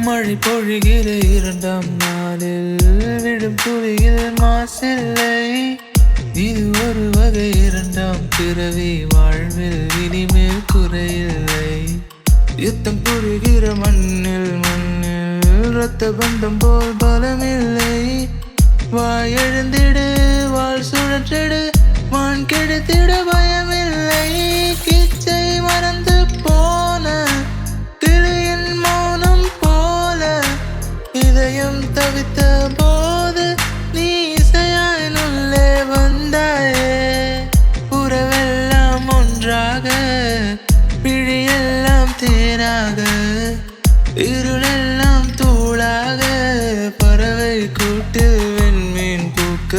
மழை பொழிகிற இரண்டாம் நாளில் விடும் துளியில் மாசில்லை. இது ஒரு வகை இரண்டாம் பிறவி வாழ்வில் இனிமேல் குறையில்லை. யுத்தம் புரிகிற மண்ணில் இரத்த பந்தம் போல் பலமில்லை. வாய் எழுந்திடு வாழ் சுழற்றிடு வான் கெடுத்திட பயமில்லை. கிச்சை மறந்து போன கிளியின் மௌனம் போல இதயம் தவித்த போது நீ இசையாய் உள்ளே வந்தாயே. உறவெல்லாம் ஒன்றாக பிழியெல்லாம் தேனாக இருளெல்லாம் தூளாக பறவை கூட்டு வெண்மீன் பூக்க